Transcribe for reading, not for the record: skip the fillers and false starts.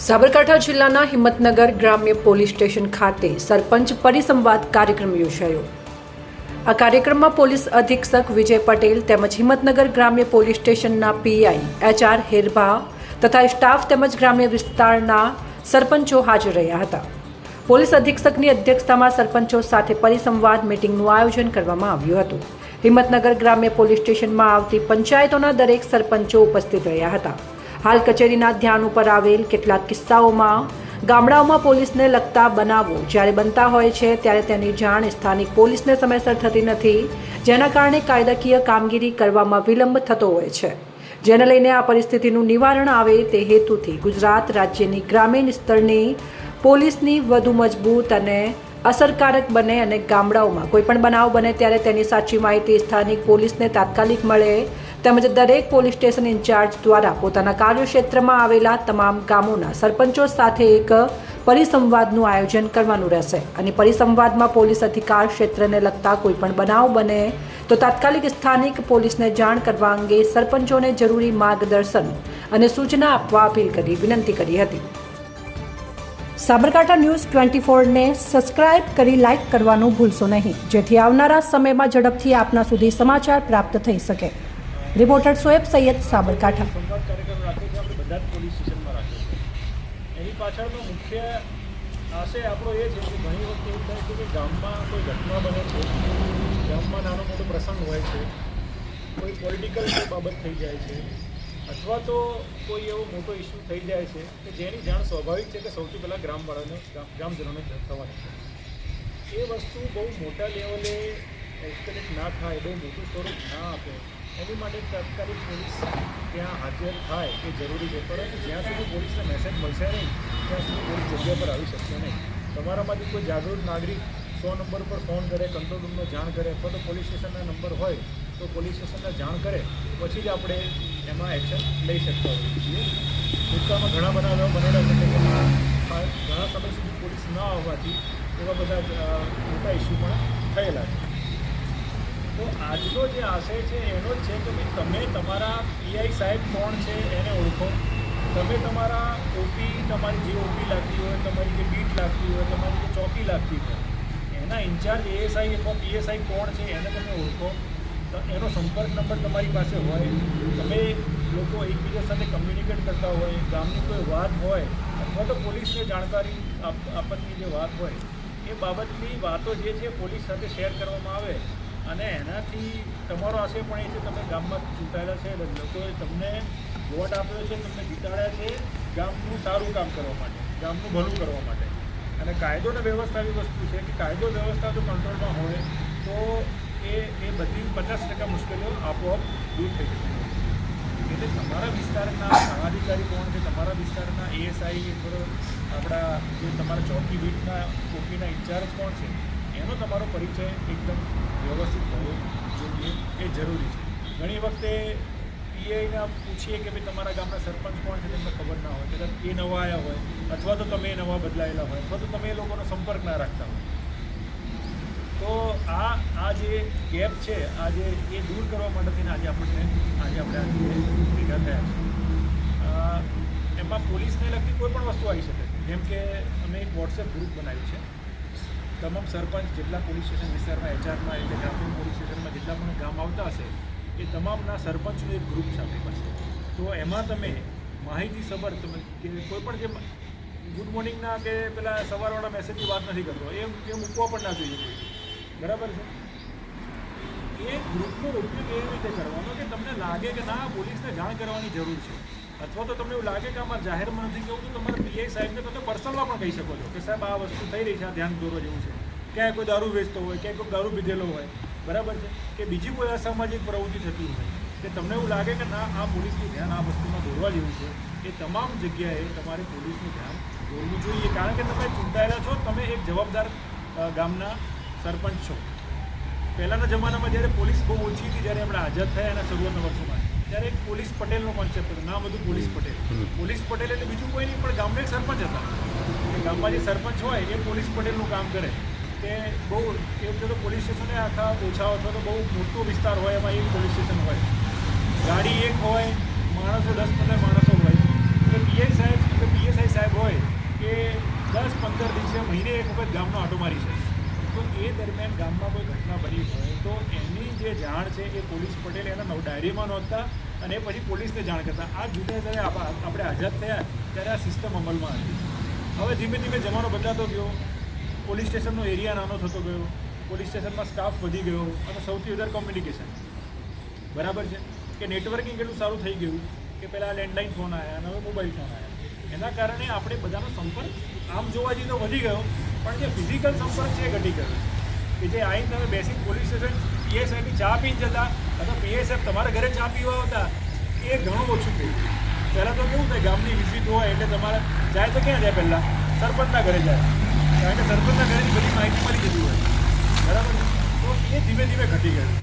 સાબરકાંઠા જિલ્લાના હિંમતનગર ગ્રામ્ય police station ખાતે સરપંચ પરિસંવાદ કાર્યક્રમ યોજાયો। આ કાર્યક્રમમાં પોલીસ અધિક્ષક વિજય પટેલ તેમજ હિંમતનગર ગ્રામ્ય પોલીસ સ્ટેશનના પીઆઈ HR હેરભા તથા સ્ટાફ તેમજ ગ્રામ્ય વિસ્તારના સરપંચો હાજર રહ્યા હતા। પોલીસ અધિક્ષકની અધ્યક્ષતામાં સરપંચો સાથે પરિસંવાદ મીટિંગનું આયોજન કરવામાં આવ્યું હતું। હિંમતનગર ગ્રામ્ય પોલીસ સ્ટેશનમાં આવતી પંચાયતોના દરેક સરપંચો ઉપસ્થિત રહ્યા હતા। હાલ કચેરીના ધ્યાન ઉપર આવેલ કેટલાક કિસ્સાઓમાં ગામડાઓમાં પોલીસને લગતા બનાવો જ્યારે બનતા હોય છે ત્યારે તેની જાણ સ્થાનિક પોલીસને સમયસર થતી નથી, જેના કારણે કાયદાકીય કામગીરી કરવામાં વિલંબ થતો હોય છે। જેને લઈને આ પરિસ્થિતિનું નિવારણ આવે તે હેતુથી ગુજરાત રાજ્યની ગ્રામીણ સ્તરની પોલીસની વધુ મજબૂત અને અસરકારક બને અને ગામડાઓમાં કોઈપણ બનાવ બને ત્યારે તેની સાચી માહિતી સ્થાનિક પોલીસને તાત્કાલિક મળે તેમજ દરેક પોલીસ સ્ટેશન ઇન્ચાર્જ દ્વારા પોતાના કાર્યક્ષેત્રમાં આવેલા તમામ ગામોના સરપંચો સાથે એક પરિસંવાદનું આયોજન કરવાનું રહેશે અને પરિસંવાદમાં પોલીસ અધિકાર ક્ષેત્રને લગતા કોઈપણ બનાવ બને તો તાત્કાલિક સ્થાનિક પોલીસને જાણ કરવા અંગે સરપંચોને જરૂરી માર્ગદર્શન અને સૂચના આપવા અપીલ કરી વિનંતી કરી હતી। સાબરકાંઠા ન્યૂઝ 24ને સબસ્ક્રાઇબ કરી લાઇક કરવાનું ભૂલશો નહીં, જેથી આવનારા સમયમાં ઝડપથી આપના સુધી સમાચાર પ્રાપ્ત થઈ શકે। રિપોર્ટર સોએબ સૈયદ, સાબરકાંઠા। સંવાદ કાર્યક્રમ રાખ્યો છે આપણે બધા જ પોલીસ સ્ટેશનમાં રાખ્યો છે। એની પાછળનો મુખ્ય આશય આપણો એ છે કે ઘણી વખત એવું થાય છે કે ગામમાં કોઈ ઘટના બને છે, ગામમાં નાનો મોટો પ્રસંગ હોય છે, કોઈ પોલિટિકલ બાબત થઈ જાય છે અથવા તો કોઈ એવો મોટો ઇસ્યુ થઈ જાય છે કે જેની જાણ સ્વાભાવિક છે કે સૌથી પહેલાં ગ્રામજનોને થવાની છે। એ વસ્તુ બહુ મોટા લેવલે એસ્કેલેટ ના થાય, બહુ મોટું સ્વરૂપ ના આપે, એની માટે તાત્કાલિક પોલીસ ત્યાં હાજર થાય એ જરૂરી છે। પરંતુ જ્યાં સુધી પોલીસને મેસેજ મળશે નહીં ત્યાં સુધી પોલીસ જગ્યા પર આવી શકશે નહીં। તમારામાંથી કોઈ જાગૃત નાગરિક 100 નંબર પર ફોન કરે, કંટ્રોલ રૂમનો જાણ કરે અથવા તો પોલીસ સ્ટેશનના નંબર હોય તો પોલીસ સ્ટેશનને જાણ કરે પછી જ આપણે એમાં એક્શન લઈ શકતા હોઈએ છીએ। ભૂતકાળમાં ઘણા બનાવો બનેલા છે કે ઘણા સમય સુધી પોલીસ ન આવવાથી એવા બધા મોટા ઇસ્યુ પણ થયેલા છે। તો આજનો જે આશય છે એનો જ છે કે ભાઈ તમે તમારા પીઆઈ સાહેબ કોણ છે એને ઓળખો, તમે તમારા ઓપી, તમારી જે ઓપી લાગતી હોય, તમારી જે બીટ લાગતી હોય, તમારી જે ચોકી લાગતી હોય, એના ઇન્ચાર્જ એએસઆઈ અથવા પીએસઆઈ કોણ છે એને તમે ઓળખો, એનો સંપર્ક નંબર તમારી પાસે હોય, તમે લોકો એકબીજા સાથે કમ્યુનિકેટ કરતા હોય, ગામની કોઈ વાત હોય અથવા તો પોલીસને જાણકારી આપવાની જે વાત હોય એ બાબતની વાતો જે છે પોલીસ સાથે શેર કરવામાં આવે અને એનાથી તમારો આશય પણ એ છે તમે ગામમાં ચૂંટાયેલા છે, લોકોએ તમને વોટ આપ્યો છે, તમને જીતાડ્યા છે ગામનું સારું કામ કરવા માટે, ગામનું ભલું કરવા માટે। અને કાયદો અને વ્યવસ્થા એવી વસ્તુ છે કે કાયદો વ્યવસ્થા જો કંટ્રોલમાં હોય તો એ બધી 50% મુશ્કેલીઓ આપોઆપ દૂર થઈ જશે। એટલે તમારા વિસ્તારના થાણાધિકારી કોણ છે, તમારા વિસ્તારના એએસઆઈ અથવા આપણા જે તમારા ચોકી બીટના ઓપીના ઇન્ચાર્જ કોણ છે એનો તમારો પરિચય એકદમ વ્યવસ્થિત હોવો જોઈએ, એ જરૂરી છે। ઘણી વખતે પીઆઈને પૂછીએ કે ભાઈ તમારા ગામના સરપંચ કોણ છે તેમને ખબર ના હોય, કદાચ એ નવા આવ્યા હોય અથવા તો તમે નવા બદલાયેલા હોય અથવા તો તમે એ લોકોનો સંપર્ક ના રાખતા હોય તો આ જે ગેપ છે આજે એ દૂર કરવા માટે થઈને આજે આપણે ભેગા થયા છે। એમાં પોલીસને લગતી કોઈ પણ વસ્તુ આવી શકે છે, જેમ કે અમે એક વોટ્સએપ ગ્રુપ બનાવ્યું છે, તમામ સરપંચ જેટલા પોલીસ સ્ટેશન વિસ્તારમાં HRમાં એટલે ગ્રામ્ય પોલીસ સ્ટેશનમાં જેટલા પણ ગામ આવતા હશે એ તમામના સરપંચનું એક ગ્રુપ છે આપણી પાસે। તો એમાં તમે માહિતી સબર તમે કે કોઈ પણ જે ગુડ મોર્નિંગના કે પેલા સવારવાળા મેસેજની વાત નથી કરતો, એ મૂકવા પણ ના જોઈએ, બરાબર છે। એ ગ્રુપનો ઉપયોગ એવી રીતે કરવાનો કે તમને લાગે કે ના પોલીસને જાણ કરવાની જરૂર છે અથવા તો તમને એવું લાગે કે આમાં જાહેરમાં નથી કહેવું તો તમારા પીઆઈ સાહેબને તમે પર્સનલમાં પણ કહી શકો છો કે સાહેબ આ વસ્તુ થઈ રહી છે, આ ધ્યાન દોરવા જેવું છે, ક્યાંય કોઈ દારૂ વેચતો હોય, ક્યાંય કોઈ દારૂ પીધેલો હોય, બરાબર છે, કે બીજી કોઈ અસામાજિક પ્રવૃત્તિ થતી હોય કે તમને એવું લાગે કે ના આ પોલીસનું ધ્યાન આ વસ્તુમાં દોરવા જેવું છે, એ તમામ જગ્યાએ તમારે પોલીસનું ધ્યાન દોરવું જોઈએ। કારણ કે તમે ચૂંટાયેલા છો, તમે એક જવાબદાર ગામના સરપંચ છો। પહેલાંના જમાનામાં જ્યારે પોલીસ બહુ ઓછી હતી, જ્યારે આપણે આઝાદ થયા એના શરૂઆતના વર્ષોમાં ત્યારે એક પોલીસ પટેલનો કોન્સેપ્ટ હતો, નામ હતું પોલીસ પટેલ। પોલીસ પટેલ એટલે બીજું કોઈ નહીં પણ ગામના એક સરપંચ હતા, કે ગામમાં જે સરપંચ હોય એ પોલીસ પટેલનું કામ કરે કે બહુ એ વખતે તો પોલીસ સ્ટેશને આખા ઓછા અથવા તો બહુ મોટો વિસ્તાર હોય એમાં એક પોલીસ સ્ટેશન હોય, ગાડી એક હોય, માણસો 10-15 માણસો હોય, એટલે પીએસઆઈ સાહેબ હોય કે 10-15 દિવસે મહિને એક વખત ગામનો આંટો મારી છે, તો એ દરમિયાન ગામમાં કોઈ ઘટના બની હોય તો એની જે જાણ છે એ પોલીસ પટેલ એના ડાયરીમાં નોંધતા અને પછી પોલીસને જાણ કરતા. આ જુદા જ્યારે આપણે આઝાદ થયા ત્યારે આ સિસ્ટમ અમલમાં હતી. હવે ધીમે ધીમે જમાનો બદલાતો ગયો, પોલીસ સ્ટેશનનો એરિયા નાનો થતો ગયો, પોલીસ સ્ટેશનમાં સ્ટાફ વધી ગયો અને સૌથી વધારે કોમ્યુનિકેશન, બરાબર છે કે નેટવર્કિંગ એટલું સારું થઈ ગયું કે પહેલાં લેન્ડલાઇન ફોન આવ્યા અને હવે મોબાઈલ ફોન આવ્યા. એના કારણે આપણે બધાનો સંપર્ક આમ જોવા જઈએ તો વધી ગયો, પણ જે ફિઝિકલ સંપર્ક છે એ ઘટી ગયો. કે જે આવીને તમે બેસિક પોલીસ સ્ટેશન પીએસઆઈની ચા પીને જતા અથવા પીએસએફ તમારા ઘરે ચા પીવા આવતા, એ ઘણું ઓછું થયું. પહેલાં તો કેવું થાય, ગામની વિઝિટ હોય એટલે તમારે જાય તો ક્યાં જાય, પહેલાં સરપંચના ઘરે જાય, કારણ કે સરપંચના ઘરેની બધી માહિતી મળી જતી હોય, બરાબર. તો એ ધીમે ધીમે ઘટી ગયું.